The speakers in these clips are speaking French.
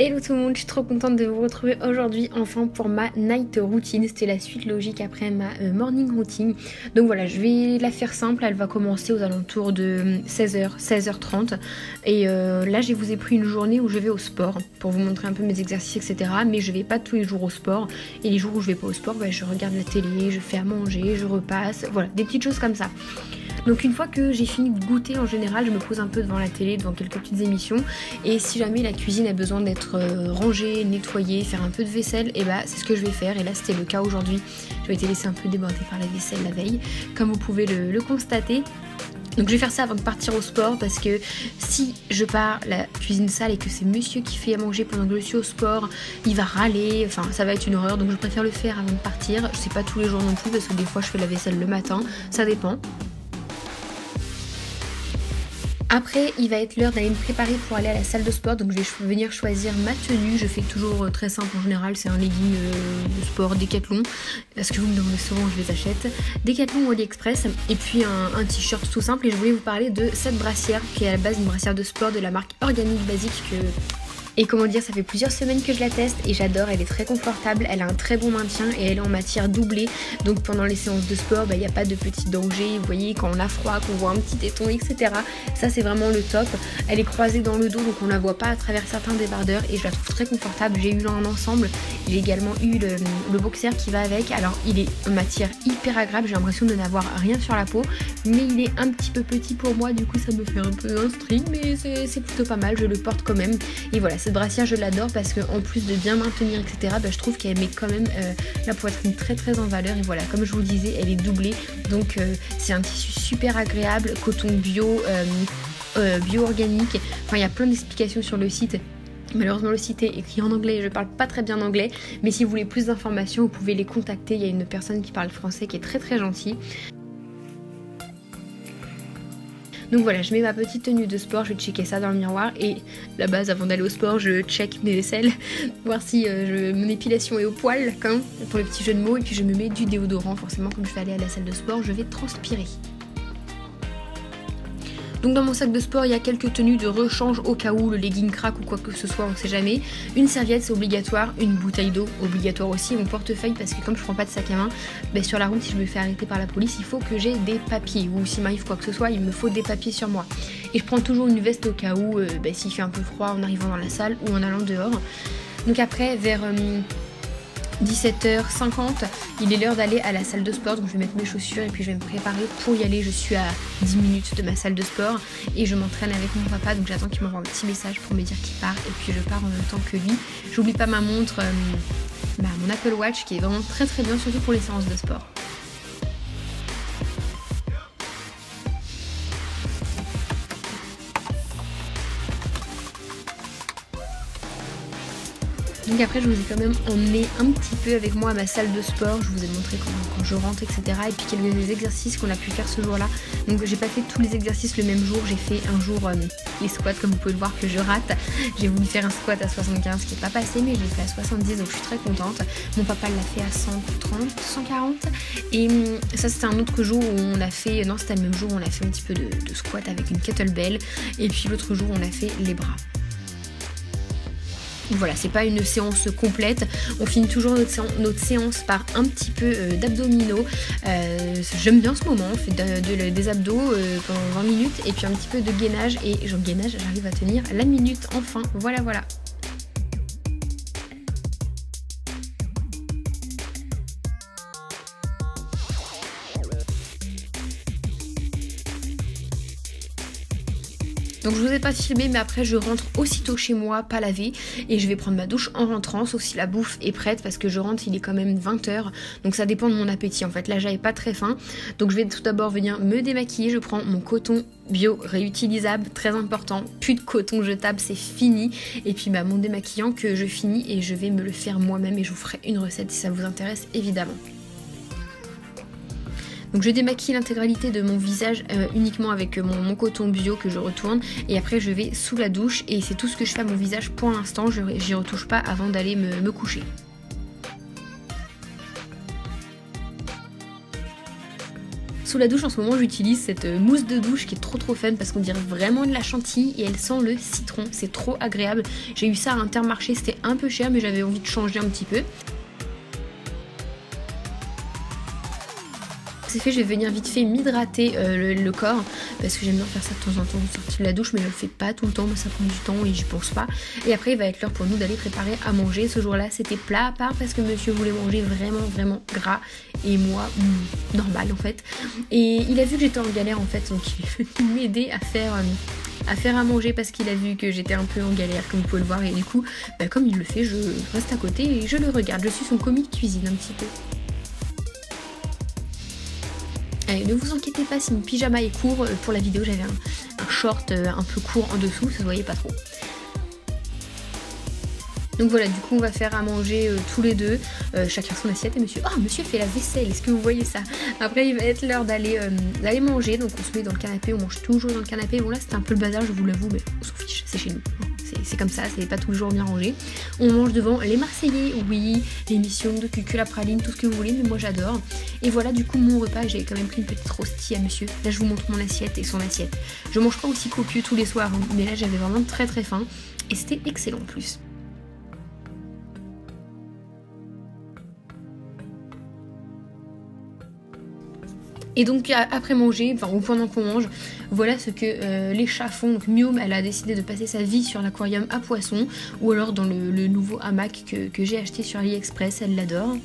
Hello tout le monde, je suis trop contente de vous retrouver aujourd'hui enfin pour ma night routine. C'était la suite logique après ma morning routine. Donc voilà, je vais la faire simple, elle va commencer aux alentours de 16h, 16h30. Et là je vous ai pris une journée où je vais au sport pour vous montrer un peu mes exercices, etc. Mais je vais pas tous les jours au sport. Et les jours où je vais pas au sport, bah, je regarde la télé, je fais à manger, je repasse. Voilà, des petites choses comme ça. Donc une fois que j'ai fini de goûter, en général je me pose un peu devant la télé, devant quelques petites émissions, et si jamais la cuisine a besoin d'être rangée, nettoyée, faire un peu de vaisselle, et bah c'est ce que je vais faire. Et là c'était le cas aujourd'hui, j'avais été laissée un peu débordée par la vaisselle la veille, comme vous pouvez le constater. Donc je vais faire ça avant de partir au sport, parce que si je pars la cuisine sale et que c'est monsieur qui fait à manger pendant que je suis au sport, il va râler, enfin ça va être une horreur. Donc je préfère le faire avant de partir. Je sais pas tous les jours non plus, parce que des fois je fais la vaisselle le matin, ça dépend. Après, il va être l'heure d'aller me préparer pour aller à la salle de sport, donc je vais venir choisir ma tenue. Je fais toujours très simple en général, c'est un legging de sport Decathlon, parce que vous me demandez souvent, je les achète. Decathlon ou AliExpress, et puis un t-shirt tout simple. Et je voulais vous parler de cette brassière, qui est à la base une brassière de sport de la marque Organic Basic, et comment dire, ça fait plusieurs semaines que je la teste et j'adore, elle est très confortable, elle a un très bon maintien et elle est en matière doublée. Donc pendant les séances de sport, il n'y a pas de petits dangers. Vous voyez, quand on a froid, qu'on voit un petit téton, etc. Ça c'est vraiment le top. Elle est croisée dans le dos, donc on la voit pas à travers certains débardeurs et je la trouve très confortable. J'ai eu un ensemble, j'ai également eu le boxer qui va avec. Alors il est en matière hyper agréable, j'ai l'impression de n'avoir rien sur la peau, mais il est un petit peu petit pour moi, du coup ça me fait un peu un string, mais c'est plutôt pas mal, je le porte quand même. Et voilà, cette brassière je l'adore parce qu'en plus de bien maintenir, etc., je trouve qu'elle met quand même la poitrine très en valeur. Et voilà, comme je vous le disais, elle est doublée, donc c'est un tissu super agréable, coton bio, bio organique. Enfin il y a plein d'explications sur le site. Malheureusement le site est écrit en anglais et je parle pas très bien anglais, mais si vous voulez plus d'informations vous pouvez les contacter. Il y a une personne qui parle français qui est très gentille. Donc voilà, je mets ma petite tenue de sport, je vais checker ça dans le miroir et la base avant d'aller au sport, je check mes aisselles, voir si mon épilation est au poil, quand pour le petit jeu de mots, et puis je me mets du déodorant, forcément comme je vais aller à la salle de sport, je vais transpirer. Donc dans mon sac de sport, il y a quelques tenues de rechange au cas où le legging craque ou quoi que ce soit, on ne sait jamais. Une serviette, c'est obligatoire, une bouteille d'eau obligatoire aussi, mon portefeuille, parce que comme je prends pas de sac à main, sur la route, si je me fais arrêter par la police, il faut que j'ai des papiers, ou s'il m'arrive quoi que ce soit, il me faut des papiers sur moi. Et je prends toujours une veste au cas où, s'il fait un peu froid en arrivant dans la salle ou en allant dehors. Donc après, vers 17h50, il est l'heure d'aller à la salle de sport, donc je vais mettre mes chaussures et puis je vais me préparer pour y aller. Je suis à 10 minutes de ma salle de sport et je m'entraîne avec mon papa, donc j'attends qu'il m'envoie un petit message pour me dire qu'il part et puis je pars en même temps que lui. J'oublie pas ma montre, mon Apple Watch qui est vraiment très bien, surtout pour les séances de sport. Donc après je vous ai quand même emmené un petit peu avec moi à ma salle de sport, je vous ai montré quand je rentre, etc. Et puis quelques exercices qu'on a pu faire ce jour-là. Donc j'ai pas fait tous les exercices le même jour, j'ai fait un jour les squats comme vous pouvez le voir que je rate. J'ai voulu faire un squat à 75 qui n'est pas passé, mais je l'ai fait à 70, donc je suis très contente. Mon papa l'a fait à 130, 140. Et ça c'était un autre jour où on a fait, non c'était le même jour où on a fait un petit peu de squat avec une kettlebell. Et puis l'autre jour on a fait les bras. Voilà, c'est pas une séance complète, on finit toujours notre séance par un petit peu d'abdominaux. J'aime bien ce moment, on fait des abdos pendant 20 minutes et puis un petit peu de gainage, et gainage j'arrive à tenir la minute enfin, voilà. Donc je vous ai pas filmé, mais après je rentre aussitôt chez moi, pas lavé, et je vais prendre ma douche en rentrant, sauf si la bouffe est prête, parce que je rentre, il est quand même 20h, donc ça dépend de mon appétit en fait. Là j'avais pas très faim, donc je vais tout d'abord venir me démaquiller. Je prends mon coton bio réutilisable, très important, plus de coton jetable, c'est fini. Et puis mon démaquillant que je finis et je vais me le faire moi-même, et je vous ferai une recette si ça vous intéresse évidemment. Donc je démaquille l'intégralité de mon visage uniquement avec mon coton bio que je retourne, et après je vais sous la douche et c'est tout ce que je fais à mon visage pour l'instant. J'y retouche pas avant d'aller me coucher. Sous la douche en ce moment j'utilise cette mousse de douche qui est trop fun parce qu'on dirait vraiment de la chantilly et elle sent le citron, c'est trop agréable. J'ai eu ça à Intermarché, c'était un peu cher mais j'avais envie de changer un petit peu. C'est fait, je vais venir vite fait m'hydrater le corps parce que j'aime bien faire ça de temps en temps, sortir de la douche, mais je le fais pas tout le temps, moi ça prend du temps et j'y pense pas. Et après il va être l'heure pour nous d'aller préparer à manger. Ce jour-là c'était plat à part parce que monsieur voulait manger vraiment gras et moi normal en fait. Et il a vu que j'étais en galère en fait, donc il est venu m'aider à faire à manger parce qu'il a vu que j'étais un peu en galère comme vous pouvez le voir, et du coup comme il le fait, je reste à côté et je le regarde. Je suis son commis de cuisine un petit peu. Allez, ne vous inquiétez pas si mon pyjama est court, pour la vidéo j'avais un short un peu court en dessous, ça se voyait pas trop. Donc voilà, du coup on va faire à manger tous les deux, chacun son assiette, et monsieur fait la vaisselle, est-ce que vous voyez ça? Après il va être l'heure d'aller manger, donc on se met dans le canapé, on mange toujours dans le canapé. Bon là c'était un peu le bazar, je vous l'avoue, mais on s'en fiche, c'est chez nous. C'est comme ça, c'est pas toujours bien rangé. On mange devant les Marseillais, oui, l'émission de Cucul à praline, tout ce que vous voulez, mais moi j'adore. Et voilà du coup mon repas, j'ai quand même pris une petite rôtie à monsieur. Là je vous montre mon assiette et son assiette. Je mange pas aussi copieux tous les soirs, hein, mais là j'avais vraiment très faim et c'était excellent en plus. Et donc après manger, ou pendant qu'on mange, voilà ce que les chats font. Donc Miaume, elle a décidé de passer sa vie sur l'aquarium à poissons, ou alors dans le nouveau hamac que j'ai acheté sur AliExpress, elle l'adore.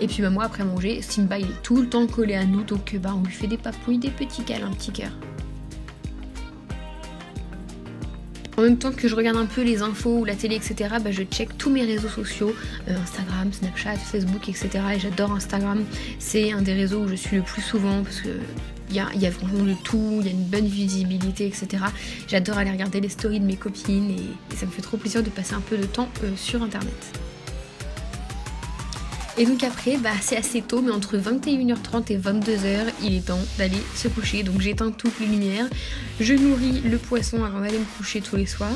Et puis moi après manger, Simba il est tout le temps collé à nous, donc on lui fait des papouilles, des petits câlins, petit cœur. En même temps que je regarde un peu les infos ou la télé, etc., je check tous mes réseaux sociaux, Instagram, Snapchat, Facebook, etc. Et j'adore Instagram, c'est un des réseaux où je suis le plus souvent parce que il y a vraiment de tout, il y a une bonne visibilité, etc. J'adore aller regarder les stories de mes copines et ça me fait trop plaisir de passer un peu de temps sur internet. Et donc après, c'est assez tôt, mais entre 21h30 et 22h, il est temps d'aller se coucher. Donc j'éteins toutes les lumières, je nourris le poisson avant d'aller me coucher tous les soirs.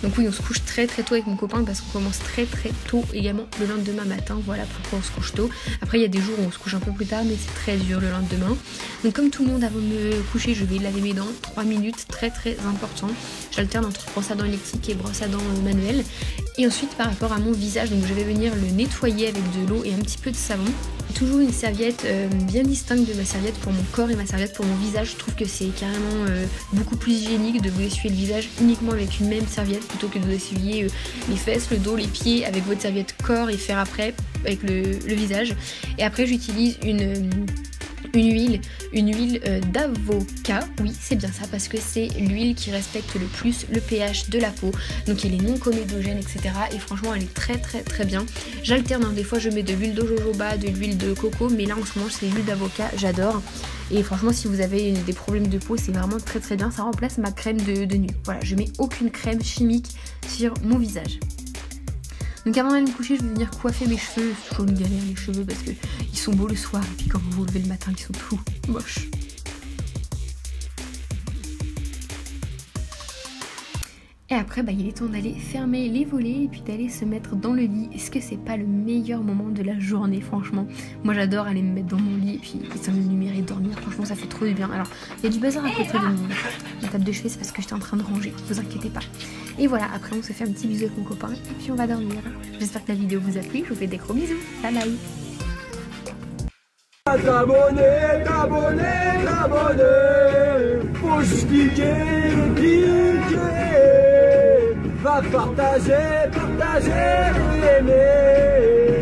Donc oui, on se couche très tôt avec mon copain parce qu'on commence très tôt également le lendemain matin. Voilà pourquoi on se couche tôt. Après il y a des jours où on se couche un peu plus tard, mais c'est très dur le lendemain. Donc comme tout le monde, avant de me coucher, je vais laver mes dents. 3 minutes, très important. J'alterne entre brosse à dents électrique et brosse à dents manuelle. Et ensuite par rapport à mon visage, donc je vais venir le nettoyer avec de l'eau et un petit peu de savon. Toujours une serviette bien distincte de ma serviette pour mon corps et ma serviette pour mon visage. Je trouve que c'est carrément beaucoup plus hygiénique de vous essuyer le visage uniquement avec une même serviette plutôt que de vous essuyer les fesses, le dos, les pieds avec votre serviette corps et faire après avec le visage. Et après j'utilise une huile d'avocat, oui c'est bien ça, parce que c'est l'huile qui respecte le plus le pH de la peau, donc elle est non comédogène, etc. Et franchement elle est très bien. J'alterne, hein, des fois je mets de l'huile de jojoba, de l'huile de coco, mais là en ce moment c'est l'huile d'avocat, j'adore. Et franchement si vous avez des problèmes de peau, c'est vraiment très bien, ça remplace ma crème de nuit. Voilà, je mets aucune crème chimique sur mon visage. Donc avant d'aller me coucher, je vais venir coiffer mes cheveux. C'est toujours une galère les cheveux parce que ils sont beaux le soir et puis quand vous vous levez le matin, ils sont tout moches. Et après, il est temps d'aller fermer les volets et puis d'aller se mettre dans le lit. Est-ce que c'est pas le meilleur moment de la journée, franchement? Moi j'adore aller me mettre dans mon lit et puis éteindre les lumières et dormir. Franchement ça fait trop du bien. Alors il y a du bazar à côté de ma table de chevet, c'est parce que j'étais en train de ranger, vous inquiétez pas. Et voilà, après on se fait un petit bisou avec mon copain et puis on va dormir. J'espère que la vidéo vous a plu, je vous fais des gros bisous. Bye bye. T'abonner, faut juste cliquer, va partager, aimer.